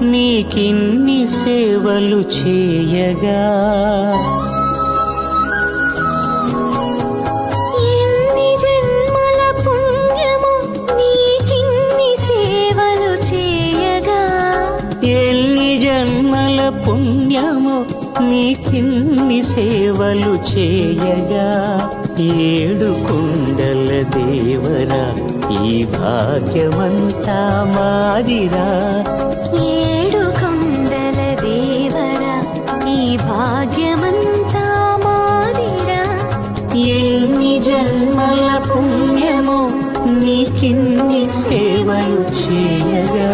నీకిన్ని సేవలు చేయగా ఎన్ని జన్మల పుణ్యము నీకిన్ని సేవలు చేయగా ఎన్ని జన్మల పుణ్యము నీకిన్ని సేవలు చేయగా ఏడు కొండల దేవరా ఈ భాగ్యమంతా మాదిరా ఏడు కొండల దేవరా ఈ భాగ్యమంతా మాదిరా ఎన్ని జన్మల పుణ్యము నీకిన్ని సేవలు చేయగా